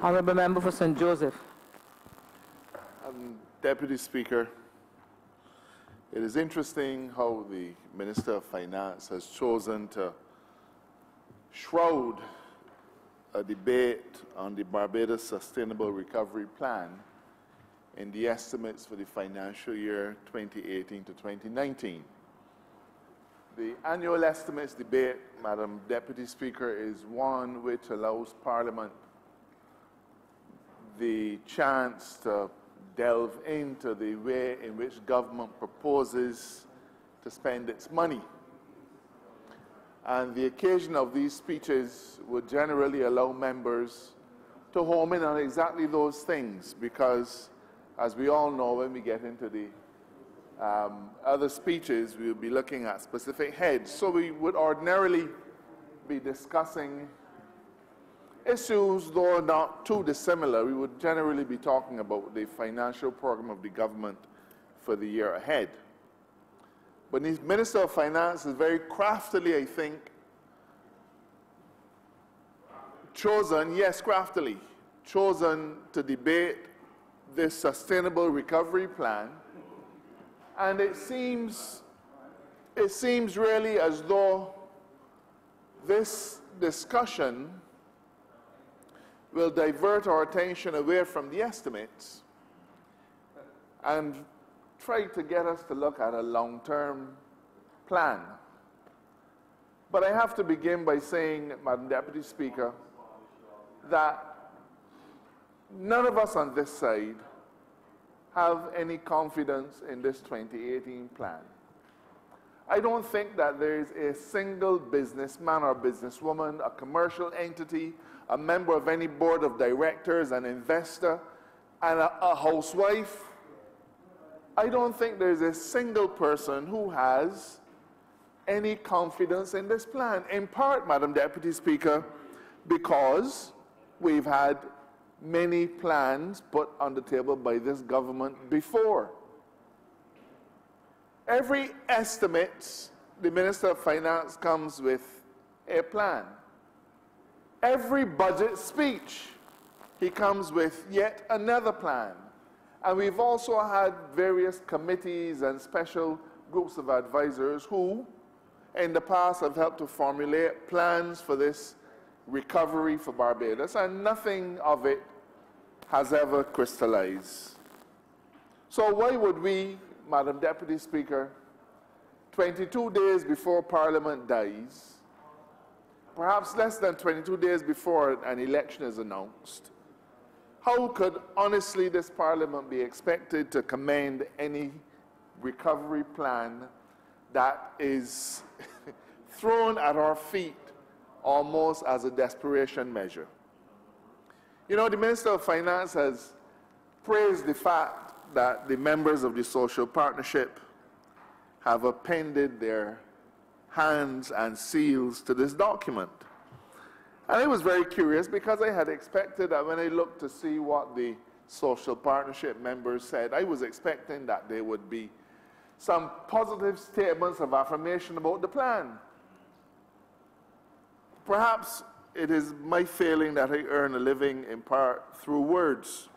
Honourable Member for St. Joseph. Deputy Speaker, it is interesting how the Minister of Finance has chosen to shroud a debate on the Barbados Sustainable Recovery Plan in the estimates for the financial year 2018 to 2019. The annual estimates debate, Madam Deputy Speaker, is one which allows Parliament the chance to delve into the way in which government proposes to spend its money. And the occasion of these speeches would generally allow members to home in on exactly those things, because, as we all know, when we get into the other speeches, we will be looking at specific heads. So we would ordinarily be discussing issues, though not too dissimilar. We would generally be talking about the financial program of the government for the year ahead. But the Minister of Finance is very craftily, I think, chosen to debate this sustainable recovery plan. And it seems really as though this discussion will divert our attention away from the estimates and try to get us to look at a long-term plan. But I have to begin by saying, Madam Deputy Speaker, that none of us on this side have any confidence in this 2018 plan. I don't think that there is a single businessman or businesswoman, a commercial entity, a member of any board of directors, an investor, and a housewife. I don't think there's a single person who has any confidence in this plan. In part, Madam Deputy Speaker, because we've had many plans put on the table by this government before. Every estimate, the Minister of Finance comes with a plan. Every budget speech, he comes with yet another plan. And we've also had various committees and special groups of advisors who, in the past, have helped to formulate plans for this recovery for Barbados, and nothing of it has ever crystallized. So why would we, Madam Deputy Speaker, 22 days before Parliament dies, perhaps less than 22 days before an election is announced, how could honestly this Parliament be expected to commend any recovery plan that is thrown at our feet almost as a desperation measure? You know, the Minister of Finance has praised the fact that the members of the social partnership have appended their hands and seals to this document. And I was very curious, because I had expected that when I looked to see what the social partnership members said, I was expecting that there would be some positive statements of affirmation about the plan. Perhaps it is my failing that I earn a living in part through words,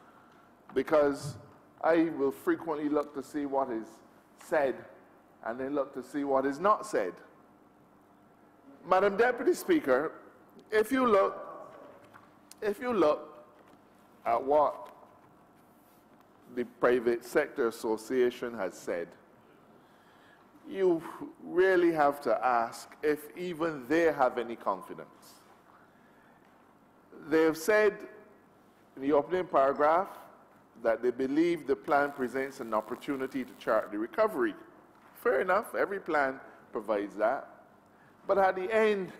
because I will frequently look to see what is said and then look to see what is not said. Madam Deputy Speaker, if you look at what the Private Sector Association has said, you really have to ask if even they have any confidence. They have said in the opening paragraph that they believe the plan presents an opportunity to chart the recovery. Fair enough, every plan provides that. But at the end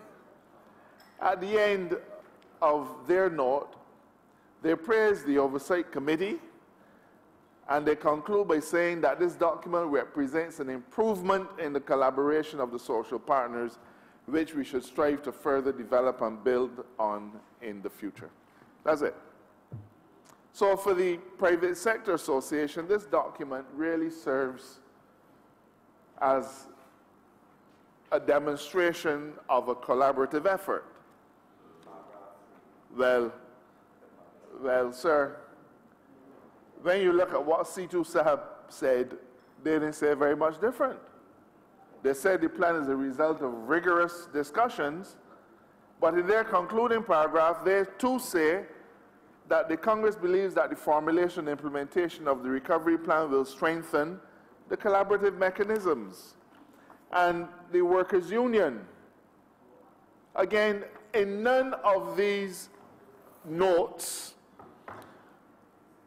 of their note, they praise the Oversight Committee, and they conclude by saying that this document represents an improvement in the collaboration of the social partners, which we should strive to further develop and build on in the future. That's it. So for the Private Sector Association, this document really serves as a demonstration of a collaborative effort. Well, Well, sir, when you look at what C2 Sahab said, they didn't say very much different. They said the plan is a result of rigorous discussions, but in their concluding paragraph, they too say that the Congress believes that the formulation and implementation of the recovery plan will strengthen the collaborative mechanisms and the workers' union. Again, in none of these notes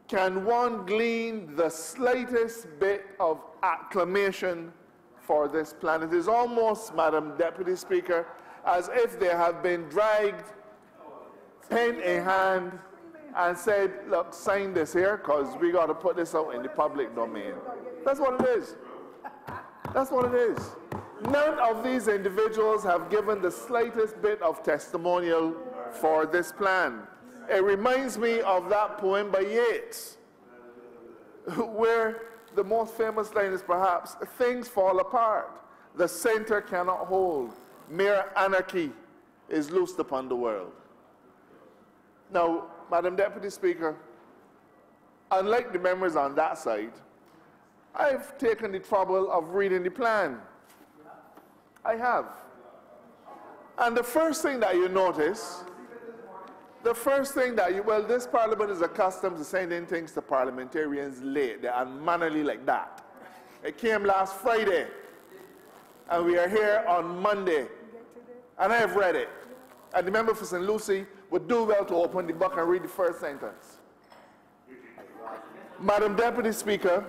can one glean the slightest bit of acclamation for this plan. It is almost, Madam Deputy Speaker, as if they have been dragged, pen in hand, and said, look, sign this here, because we got to put this out in the public domain. That's what it is. That's what it is. None of these individuals have given the slightest bit of testimonial for this plan. It reminds me of that poem by Yeats, where the most famous line is perhaps, things fall apart, the center cannot hold, mere anarchy is loosed upon the world. Now, Madam Deputy Speaker, unlike the members on that side, I've taken the trouble of reading the plan. I have. And the first thing that you notice, well, this Parliament is accustomed to sending things to parliamentarians late. They're unmannerly like that. It came last Friday, and we are here on Monday, and I have read it. And the member for St. Lucie would do well to open the book and read the first sentence. Madam Deputy Speaker,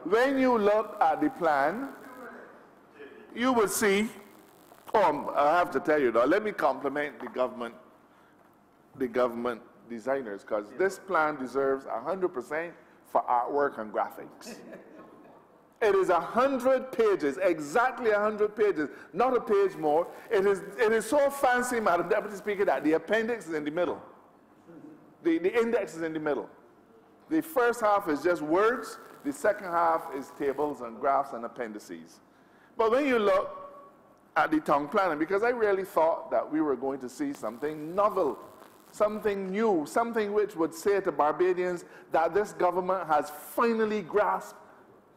when you look at the plan, you will see, I have to tell you though, let me compliment the government designers, because this plan deserves 100% for artwork and graphics. It is 100 pages, exactly 100 pages, not a page more. It is so fancy, Madam Deputy Speaker, that the appendix is in the middle. The index is in the middle. The first half is just words. The second half is tables and graphs and appendices. But when you look at the town planning, because I really thought that we were going to see something novel, something new, something which would say to Barbadians that this government has finally grasped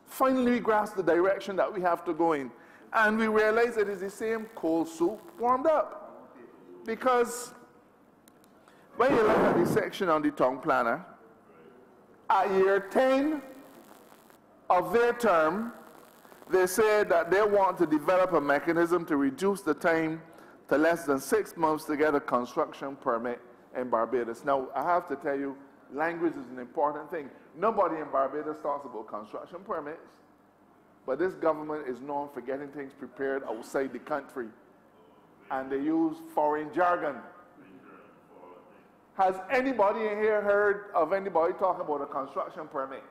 the direction that we have to go in. And we realize it is the same cold soup warmed up. Because when you look at the section on the town planner, at year 10 of their term, they said that they want to develop a mechanism to reduce the time to less than 6 months to get a construction permit in Barbados. Now, I have to tell you, language is an important thing. Nobody in Barbados talks about construction permits, but this government is known for getting things prepared outside the country, and they use foreign jargon. Has anybody in here heard of anybody talking about a construction permit?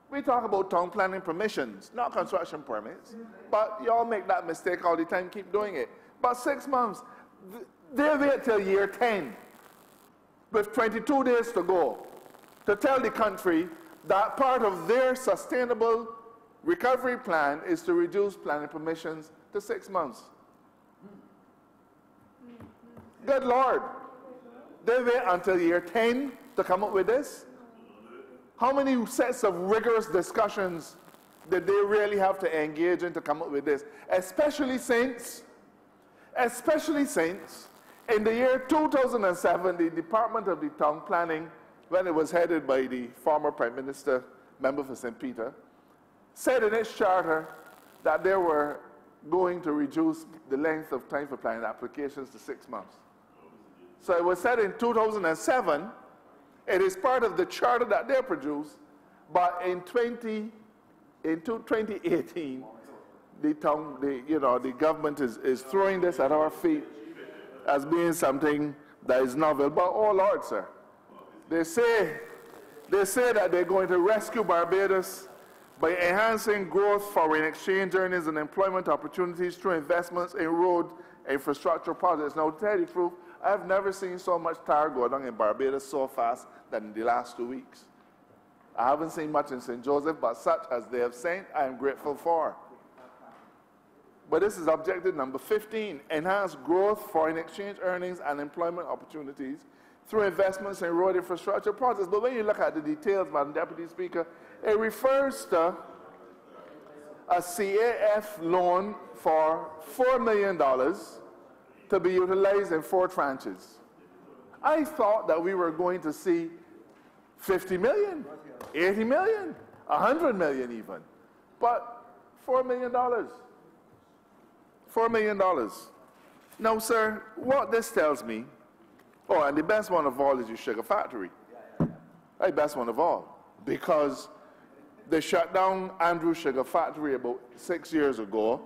We talk about town planning permissions, not construction permits, but you all make that mistake all the time, keep doing it. But 6 months, they wait till year 10, with 22 days to go, to tell the country that part of their sustainable recovery plan is to reduce planning permissions to 6 months. Good Lord. They wait until year 10 to come up with this? How many sets of rigorous discussions did they really have to engage in to come up with this? Especially since in the year 2007, the Department of the Town Planning, when it was headed by the former Prime Minister, member for St. Peter, said in its charter that they were going to reduce the length of time for planning applications to 6 months. So it was said in 2007, it is part of the charter that they produced, but in 2018, the government is throwing this at our feet as being something that is novel. But oh Lord, sir, they say that they're going to rescue Barbados by enhancing growth, foreign exchange earnings, and employment opportunities through investments in road infrastructure projects. Now, to tell you the truth, I've never seen so much tar go down in Barbados so fast than in the last 2 weeks. I haven't seen much in St. Joseph, but such as they have sent, I am grateful for. But this is objective number 15, enhance growth, foreign exchange earnings, and employment opportunities through investments in road infrastructure projects. But when you look at the details, Madam Deputy Speaker, it refers to a CAF loan for $4 million to be utilized in 4 tranches. I thought that we were going to see 50 million, 80 million, 100 million even. But $4 million. $4 million. Now, sir, what this tells me, oh, and the best one of all is your sugar factory. The best one of all. Because they shut down Andrew Sugar Factory about 6 years ago,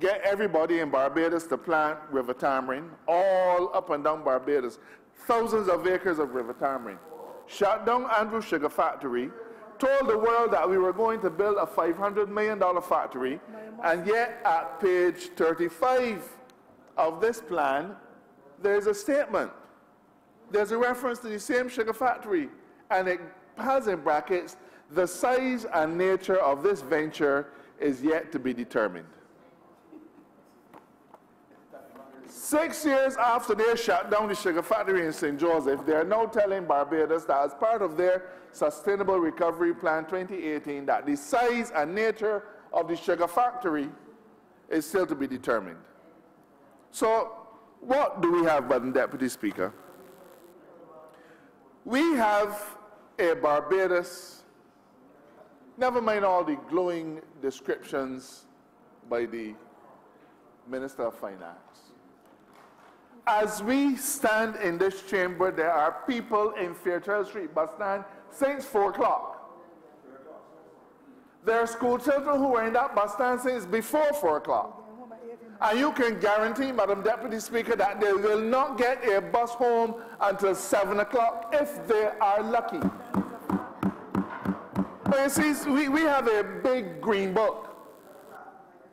get everybody in Barbados to plant river tamarind, all up and down Barbados, thousands of acres of river tamarind. Shut down Andrew Sugar Factory, told the world that we were going to build a $500 million factory, and yet at page 35 of this plan, there's a statement. There's a reference to the same sugar factory, and it has in brackets, the size and nature of this venture is yet to be determined. 6 years after they shut down the sugar factory in St. Joseph, they are now telling Barbados that as part of their Sustainable Recovery Plan 2018, that the size and nature of the sugar factory is still to be determined. So, what do we have, Madam Deputy Speaker? We have a Barbados, never mind all the glowing descriptions by the Minister of Finance. As we stand in this chamber, there are people in Fairchild Street bus stand since 4 o'clock. There are school children who are in that bus stand since before 4 o'clock. And you can guarantee, Madam Deputy Speaker, that they will not get a bus home until 7 o'clock if they are lucky. But you see, we have a big green book.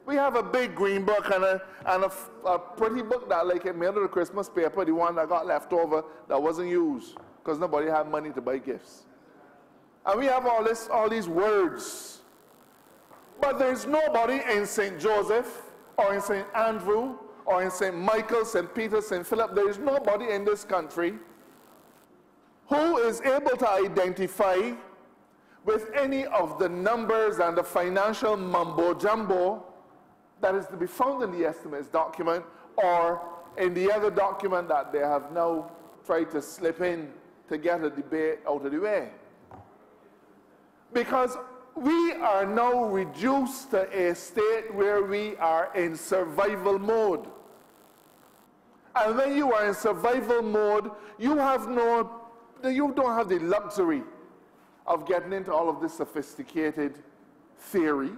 We have a big green book and a pretty book that, like, it made of the Christmas paper, the one that got left over that wasn't used because nobody had money to buy gifts. And we have all these words. But there's nobody in St. Joseph or in St. Andrew or in St. Michael, St. Peter, St. Philip, there is nobody in this country who is able to identify with any of the numbers and the financial mumbo-jumbo that is to be found in the estimates document or in the other document that they have now tried to slip in to get a debate out of the way. Because we are now reduced to a state where we are in survival mode. And when you are in survival mode, you don't have the luxury of getting into all of this sophisticated theory.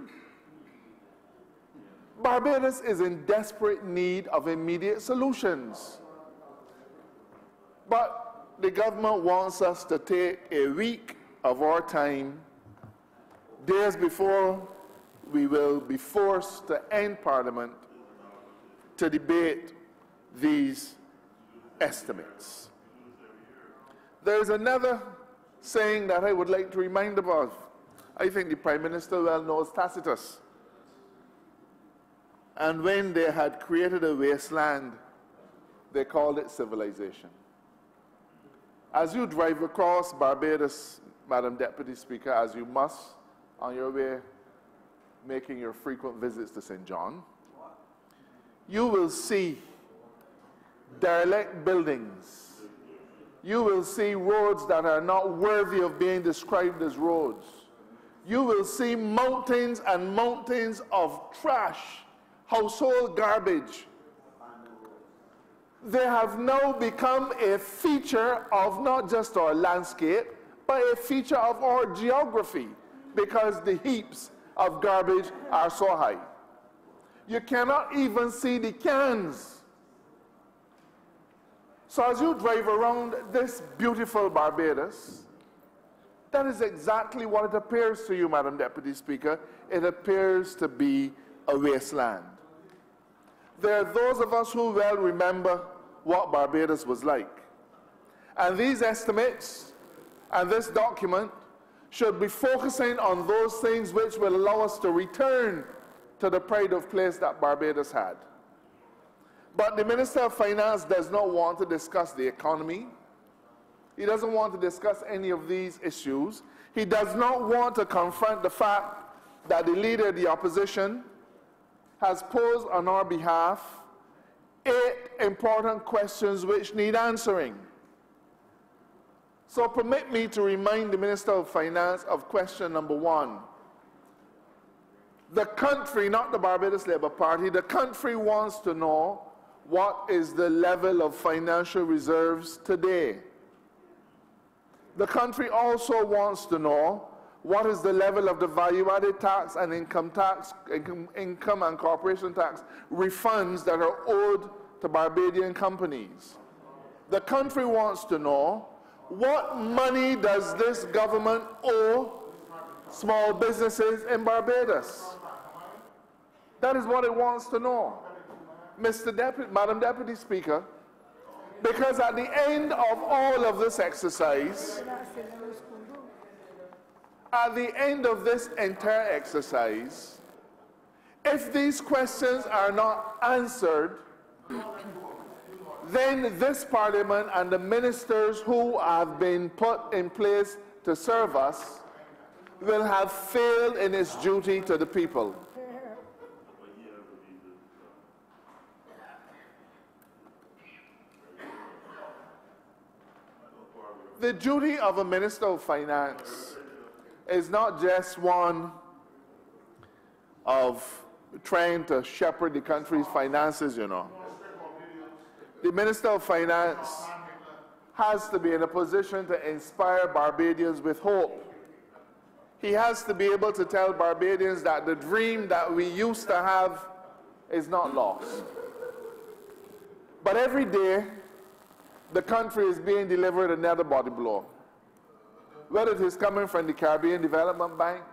Barbados is in desperate need of immediate solutions. But the government wants us to take a week of our time, days before we will be forced to end Parliament, to debate these estimates. There is another saying that I would like to remind about. I think the Prime Minister well knows Tacitus. And when they had created a wasteland, they called it civilization. As you drive across Barbados, Madam Deputy Speaker, as you must on your way making your frequent visits to St. John, you will see derelict buildings. You will see roads that are not worthy of being described as roads. You will see mountains and mountains of trash, household garbage. They have now become a feature of not just our landscape, but a feature of our geography, because the heaps of garbage are so high. You cannot even see the cans. So as you drive around this beautiful Barbados, that is exactly what it appears to you, Madam Deputy Speaker. It appears to be a wasteland. There are those of us who well remember what Barbados was like. And these estimates and this document should be focusing on those things which will allow us to return to the pride of place that Barbados had. But the Minister of Finance does not want to discuss the economy. He doesn't want to discuss any of these issues. He does not want to confront the fact that the leader of the opposition has posed on our behalf 8 important questions which need answering. So permit me to remind the Minister of Finance of question number 1. The country, not the Barbados Labour Party, the country wants to know what is the level of financial reserves today. The country also wants to know what is the level of the value-added tax and income and corporation tax refunds that are owed to Barbadian companies. The country wants to know what money does this government owe small businesses in Barbados. That is what it wants to know, Madam Deputy Speaker, because at the end of all of this exercise, at the end of this entire exercise, if these questions are not answered, then this Parliament and the ministers who have been put in place to serve us will have failed in its duty to the people. The duty of a Minister of Finance is not just one of trying to shepherd the country's finances, you know. The Minister of Finance has to be in a position to inspire Barbadians with hope. He has to be able to tell Barbadians that the dream that we used to have is not lost. But every day, the country is being delivered another body blow. Whether it is coming from the Caribbean Development Bank,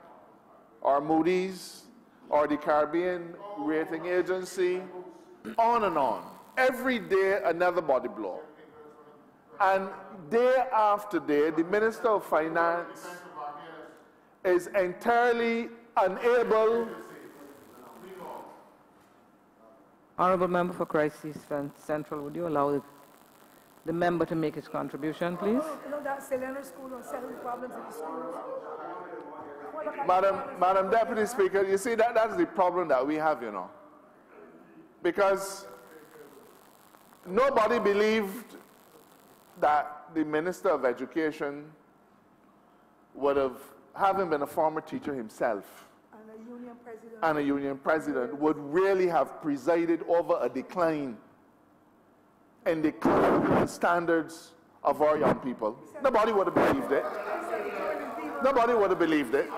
or Moody's, or the Caribbean Rating Agency, on and on. Every day, another body blow. And day after day, the Minister of Finance is entirely unable. Honourable Member for Crisis Central, would you allow the member to make his contribution, please? Madam Deputy Speaker, you see, that's the problem that we have, you know. Because nobody believed that the Minister of Education would have, having been a former teacher himself, and a union president, would really have presided over a decline in the curriculum standards of our young people. Nobody would have believed it. Nobody would have believed it.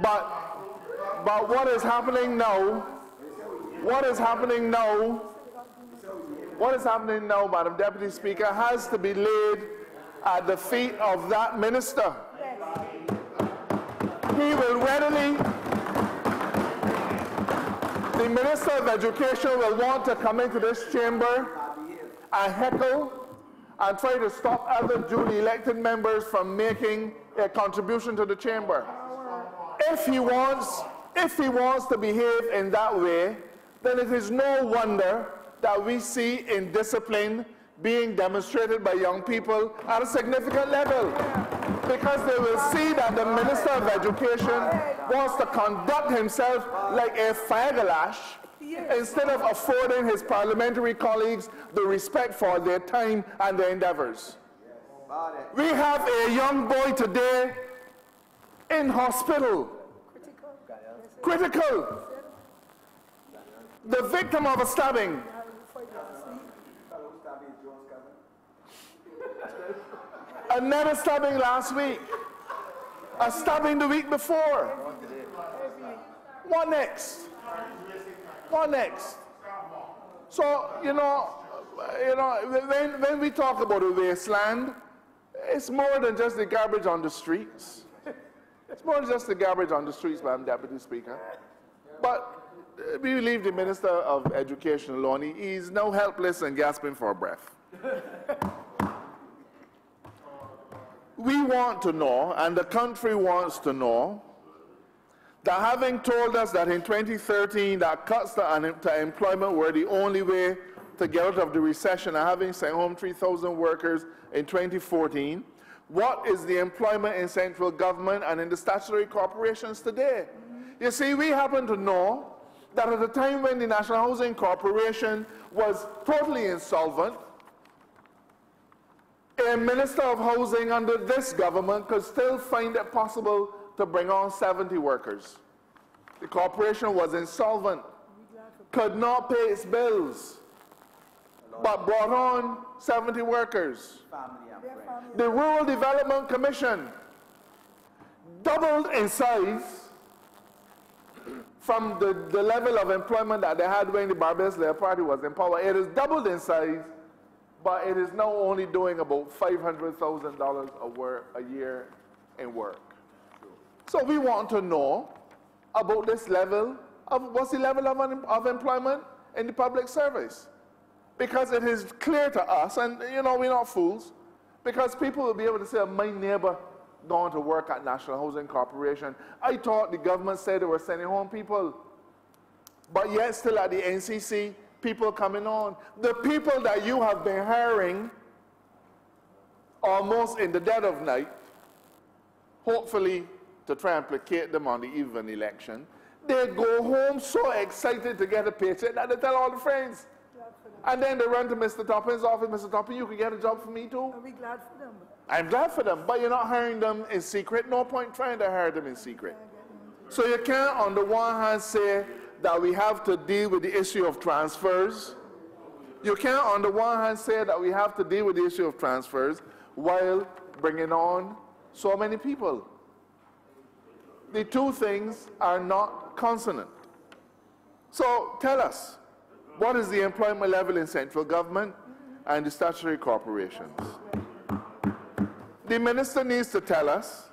But what is happening now, Madam Deputy Speaker, has to be laid at the feet of that minister. He will readily, the Minister of Education will want to come into this chamber and heckle and try to stop other duly elected members from making a contribution to the chamber. If he wants to behave in that way, then it is no wonder that we see indiscipline being demonstrated by young people at a significant level, because they will see that the Minister of Education wants to conduct himself like a fagalash instead of affording his parliamentary colleagues the respect for their time and their endeavors. We have a young boy today in hospital, critical, the victim of a stabbing. Another stabbing last week, a stabbing the week before. What next? What next? So, when we talk about a wasteland, it's more than just the garbage on the streets. It's more than just the garbage on the streets, Madam Deputy Speaker. But we leave the Minister of Education alone. He's now helpless and gasping for breath. We want to know, and the country wants to know, that having told us that in 2013 that cuts to employment were the only way to get out of the recession and having sent home 3,000 workers in 2014, what is the employment in central government and in the statutory corporations today? You see, we happen to know that at the time when the National Housing Corporation was totally insolvent, a minister of housing under this government could still find it possible to bring on 70 workers. The corporation was insolvent, could not pay its bills, but brought on 70 workers. The Rural Development Commission doubled in size from the level of employment that they had when the Barbados Labour Party was in power. It has doubled in size, but it is now only doing about $500,000 a year in work. So we want to know about this level of, what's the level of employment in the public service? Because it is clear to us, and you know, we're not fools, because people will be able to say, my neighbor going to work at National Housing Corporation. I thought the government said they were sending home people, but yet still at the NCC, people coming on. The people that you have been hiring almost in the dead of night, hopefully to try and placate them on the eve of an election, they go home so excited to get a paycheck that they tell all the friends. And then they run to Mr. Toppin's office. Mr. Toppin, you could get a job for me too? Are we glad for them? I'm glad for them, but you're not hiring them in secret. No point trying to hire them in secret. So you can't, on the one hand, say that we have to deal with the issue of transfers. You can't, on the one hand, say that we have to deal with the issue of transfers while bringing on so many people. The two things are not consonant. So tell us, what is the employment level in central government and the statutory corporations? The minister needs to tell us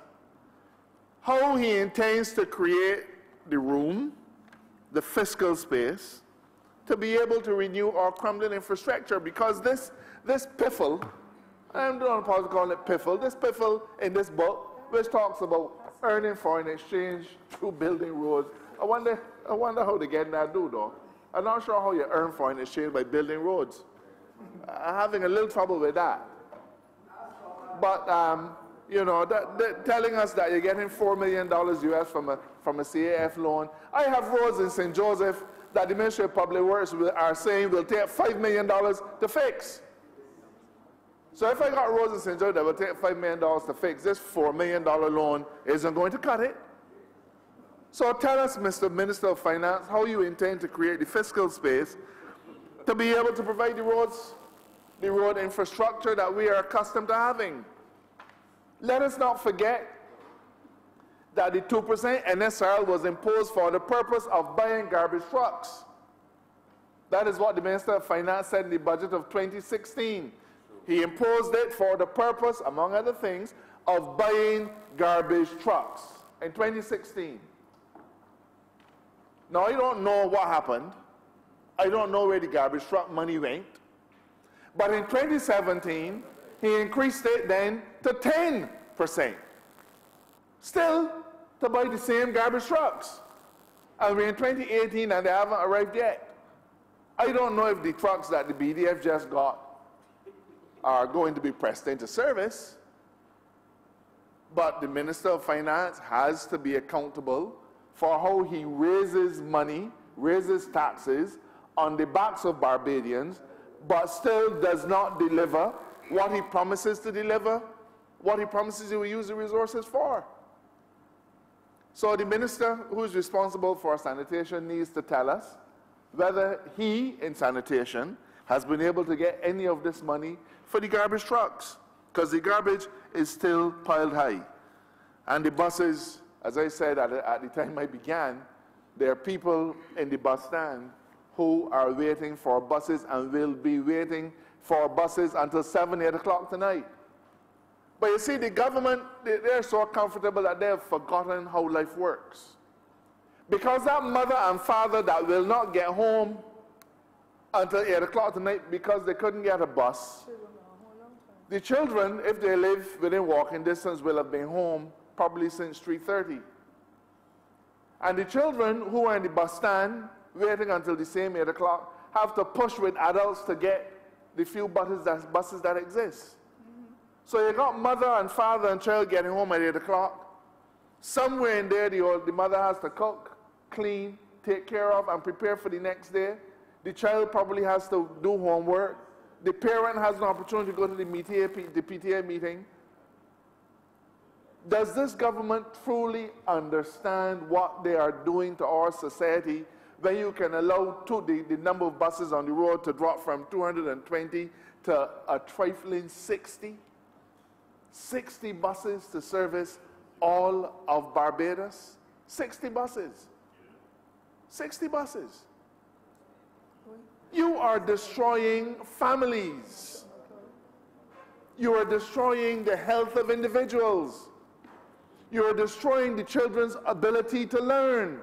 how he intends to create the room, the fiscal space, to be able to renew our crumbling infrastructure, because this piffle, I don't want to call it piffle, this piffle in this book, which talks about earning foreign exchange through building roads. I wonder how they get that do, though. I'm not sure how you earn foreign exchange by building roads. I'm having a little trouble with that. But, you know, telling us that you're getting $4 million US from a CAF loan. I have roads in St. Joseph that the Ministry of Public Works are saying will take $5 million to fix. So if I got roads in St. Joseph that will take $5 million to fix, this $4 million loan isn't going to cut it. So tell us, Mr. Minister of Finance, how you intend to create the fiscal space to be able to provide the roads, the road infrastructure that we are accustomed to having. Let us not forget that the 2% NSR was imposed for the purpose of buying garbage trucks. That is what the Minister of Finance said in the budget of 2016. He imposed it for the purpose, among other things, of buying garbage trucks in 2016. Now, I don't know what happened. I don't know where the garbage truck money went. But in 2017, he increased it then to 10%. Still to buy the same garbage trucks. And we're in 2018 and they haven't arrived yet. I don't know if the trucks that the BDF just got are going to be pressed into service, but the Minister of Finance has to be accountable for how he raises money, raises taxes on the backs of Barbadians, but still does not deliver what he promises to deliver, what he promises he will use the resources for. So the minister who is responsible for sanitation needs to tell us whether he, in sanitation, has been able to get any of this money for the garbage trucks, because the garbage is still piled high. And the buses, as I said at the time I began, there are people in the bus stand who are waiting for buses and will be waiting for buses until 7, 8 o'clock tonight. But you see, the government, they're so comfortable that they have forgotten how life works. Because that mother and father that will not get home until 8 o'clock tonight because they couldn't get a bus, the children, if they live within walking distance, will have been home probably since 3:30. And the children who are in the bus stand waiting until the same 8 o'clock, have to push with adults to get the few buses that exist. So you got mother and father and child getting home at 8 o'clock. Somewhere in there, the mother has to cook, clean, take care of, and prepare for the next day. The child probably has to do homework. The parent has an opportunity to go to the PTA meeting. Does this government truly understand what they are doing to our society when you can allow the number of buses on the road to drop from 220 to a trifling 60? 60 buses to service all of Barbados? 60 buses. 60 buses. You are destroying families. You are destroying the health of individuals. You are destroying the children's ability to learn.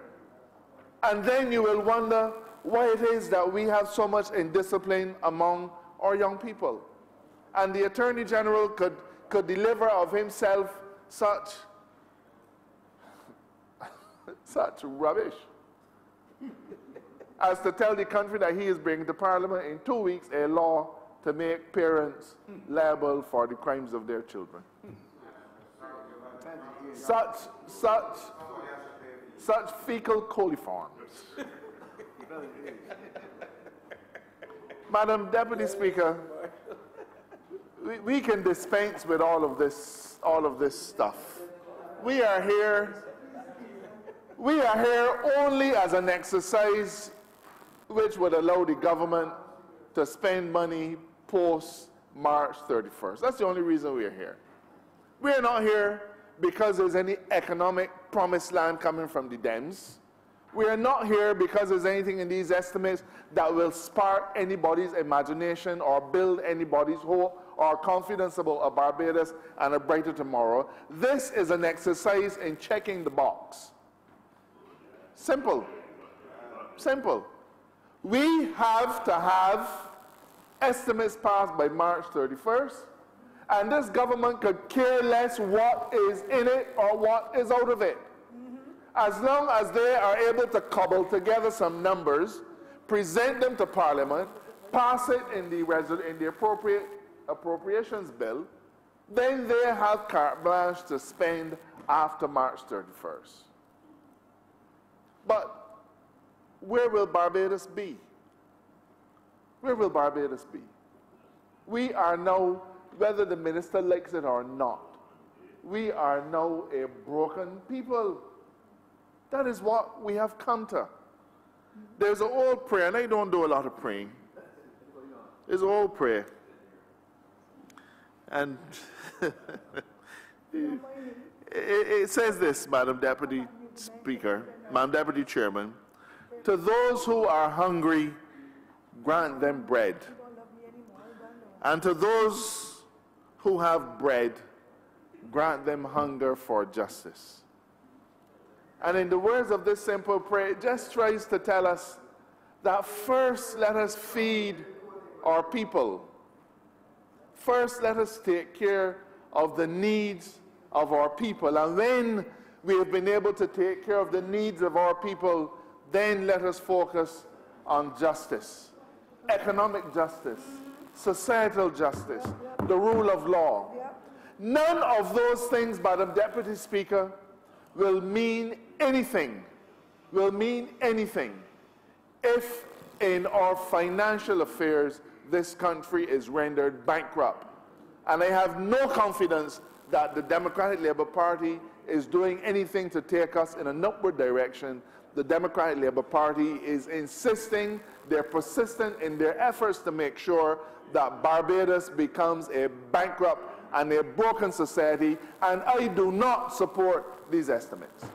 And then you will wonder why it is that we have so much indiscipline among our young people. And the Attorney General could deliver of himself such rubbish as to tell the country that he is bringing to Parliament in 2 weeks a law to make parents liable for the crimes of their children. Such fecal coliforms. Madam Deputy Speaker, we can dispense with all of this stuff. We are here only as an exercise which would allow the government to spend money post March 31st. That's the only reason we are here. We are not here because there's any economic promised land coming from the Dems. We are not here because there's anything in these estimates that will spark anybody's imagination or build anybody's hope or confidence about a Barbados and a brighter tomorrow. This is an exercise in checking the box. Simple. Simple. We have to have estimates passed by March 31st, and this government could care less what is in it or what is out of it. As long as they are able to cobble together some numbers, present them to Parliament, pass it in the appropriations bill, then they have carte blanche to spend after March 31st. But where will Barbados be? Where will Barbados be? We are now, whether the minister likes it or not, we are now a broken people. That is what we have come to. There's an old prayer, and I don't do a lot of praying. There's an old prayer. And it says this, Madam Deputy Speaker, Madam Deputy Chairman, to those who are hungry, grant them bread. And to those who have bread, grant them hunger for justice. And in the words of this simple prayer, it just tries to tell us that first let us feed our people. First let us take care of the needs of our people. And when we have been able to take care of the needs of our people, then let us focus on justice, economic justice, societal justice, the rule of law. None of those things, Madam Deputy Speaker, will mean anything, if in our financial affairs this country is rendered bankrupt. And I have no confidence that the Democratic Labour Party is doing anything to take us in an upward direction. The Democratic Labour Party is insisting, they're persistent in their efforts to make sure that Barbados becomes a bankrupt and a broken society, and I do not support these estimates.